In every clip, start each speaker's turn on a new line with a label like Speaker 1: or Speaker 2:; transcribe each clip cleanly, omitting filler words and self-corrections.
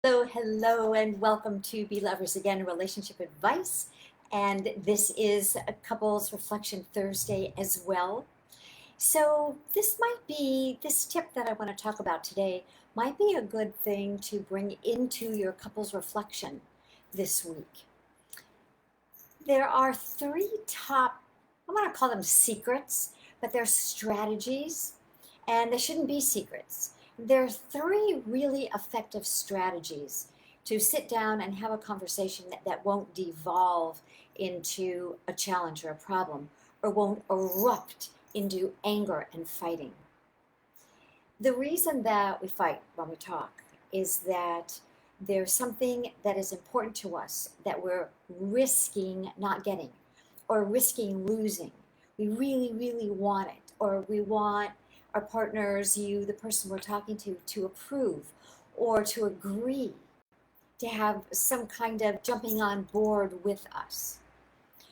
Speaker 1: Hello, and welcome to Be Lovers Again Relationship Advice. And this is a Couples Reflection Thursday as well. So, this tip that I want to talk about today might be a good thing to bring into your couples reflection this week. There are three top, I want to call them secrets, but they're strategies, and they shouldn't be secrets. There are three really effective strategies to sit down and have a conversation that won't devolve into a challenge or a problem, or won't erupt into anger and fighting. The reason that we fight when we talk is that there's something that is important to us that we're risking not getting or risking losing. We really, really want it, or we want our partners, you, the person we're talking to approve or to agree, to have some kind of jumping on board with us.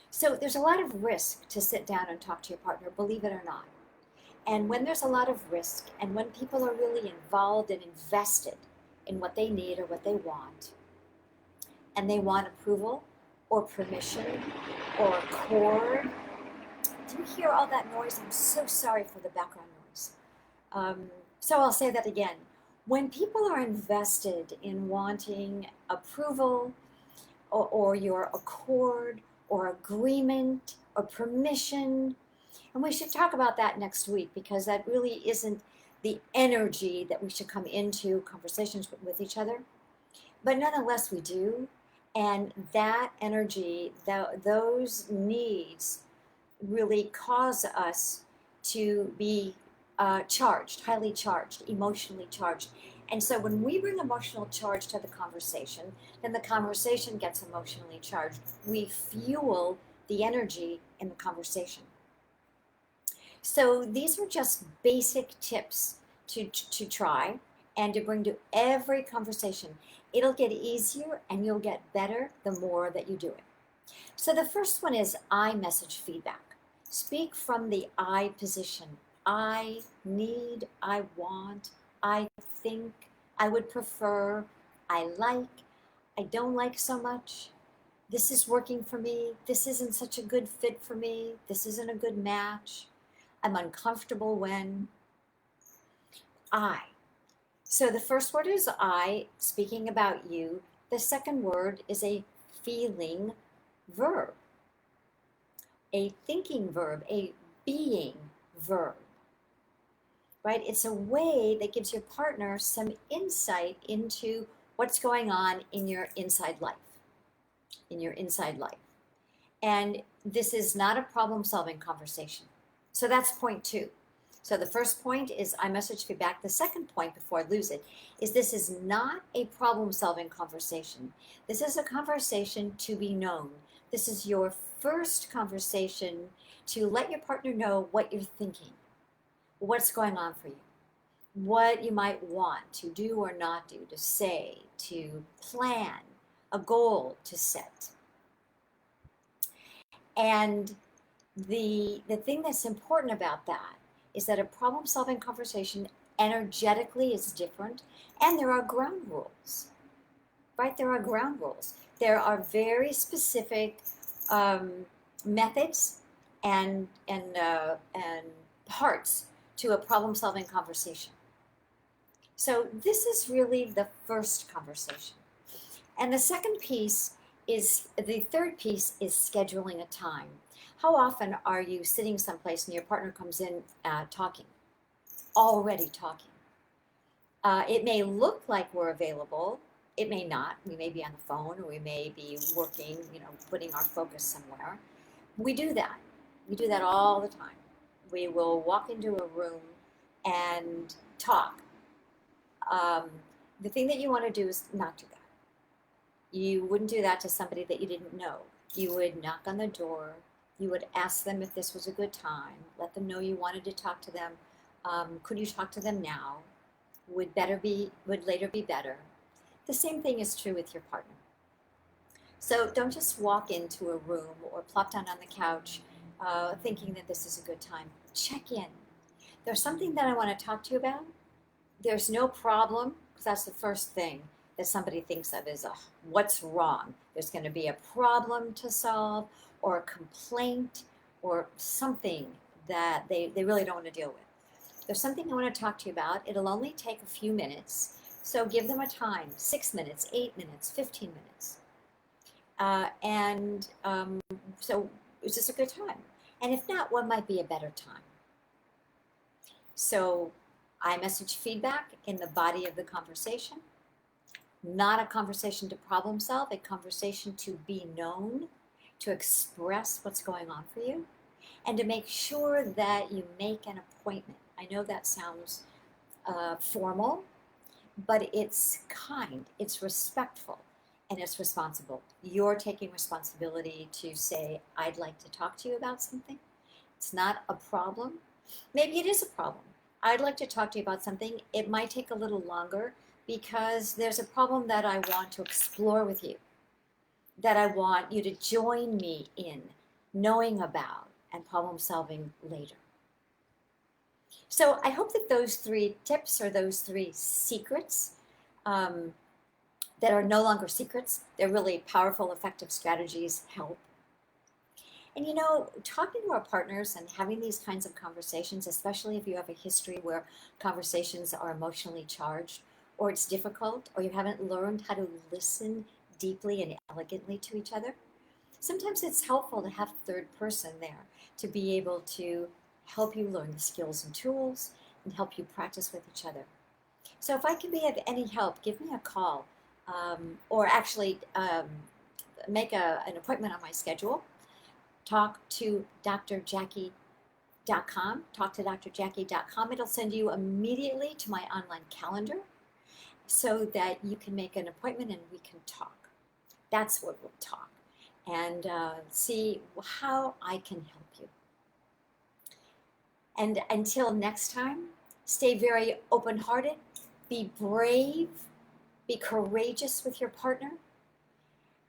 Speaker 1: So there's a lot of risk to sit down and talk to your partner, believe it or not. And when there's a lot of risk, and when people are really involved and invested in what they need or what they want, and they want approval or permission or accord, do you hear all that noise? I'm so sorry for the background noise. So I'll say that again. When people are invested in wanting approval or your accord or agreement or permission, and we should talk about that next week because that really isn't the energy that we should come into conversations with each other. But nonetheless, we do. And that energy, those needs really cause us to be charged, highly charged, emotionally charged. And so when we bring emotional charge to the conversation, then the conversation gets emotionally charged. We fuel the energy in the conversation. So these are just basic tips to try and to bring to every conversation. It'll get easier and you'll get better the more that you do it. So the first one is I message feedback. Speak from the I position. I need, I want, I think, I would prefer, I like, I don't like so much. This is working for me. This isn't such a good fit for me. This isn't a good match. I'm uncomfortable when. I. So the first word is I, speaking about you. The second word is a feeling verb, a thinking verb, a being verb, right? It's a way that gives your partner some insight into what's going on in your inside life, And this is not a problem-solving conversation. So that's point two. So the first point is I message feedback. The second point, before I lose it, is this is not a problem-solving conversation. This is a conversation to be known. This is your first conversation to let your partner know what you're thinking, what's going on for you, what you might want to do or not do, to say, to plan, a goal to set. And the thing that's important about that is that a problem-solving conversation energetically is different, and there are ground rules, right? There are ground rules. There are very specific methods and parts to a problem-solving conversation. So this is really the first conversation. And the third piece is scheduling a time. How often are you sitting someplace and your partner comes in already talking? It may look like we're available. It may not. We may be on the phone, or we may be working, putting our focus somewhere. We do that. We do that all the time. We will walk into a room and talk. The thing that you want to do is not do that. You wouldn't do that to somebody that you didn't know. You would knock on the door. You would ask them if this was a good time. Let them know you wanted to talk to them. Could you talk to them now? Would later be better? The same thing is true with your partner. So don't just walk into a room or plop down on the couch thinking that this is a good time. Check in. There's something that I want to talk to you about. There's no problem, because that's the first thing. that somebody thinks of as what's wrong. There's going to be a problem to solve or a complaint or something that they really don't want to deal with. There's something I want to talk to you about. It'll only take a few minutes. So give them a time, 6 minutes, 8 minutes, 15 minutes. So is this a good time? And if not, what might be a better time? So I message feedback in the body of the conversation, not a conversation to problem solve, a conversation to be known, to express what's going on for you, and to make sure that you make an appointment. I know that sounds formal, but it's kind, it's respectful, and it's responsible. You're taking responsibility to say, I'd like to talk to you about something. It's not a problem. Maybe it is a problem. I'd like to talk to you about something. It might take a little longer because there's a problem that I want to explore with you, that I want you to join me in knowing about and problem solving later. So I hope that those 3 tips or those 3 secrets that are no longer secrets, they're really powerful, effective strategies help. And you know, talking to our partners and having these kinds of conversations, especially if you have a history where conversations are emotionally charged, or it's difficult, or you haven't learned how to listen deeply and elegantly to each other, sometimes it's helpful to have a third person there to be able to help you learn the skills and tools and help you practice with each other. So if I can be of any help, give me a call, or actually make an appointment on my schedule. Talk to drjackie.com, talktodrajackie.com. It'll send you immediately to my online calendar so that you can make an appointment and we can talk. That's what we'll talk and see how I can help you. And until next time, stay very open-hearted, be brave, be courageous with your partner,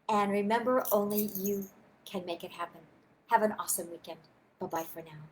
Speaker 1: and remember, only you can make it happen. Have an awesome weekend. Bye-bye for now.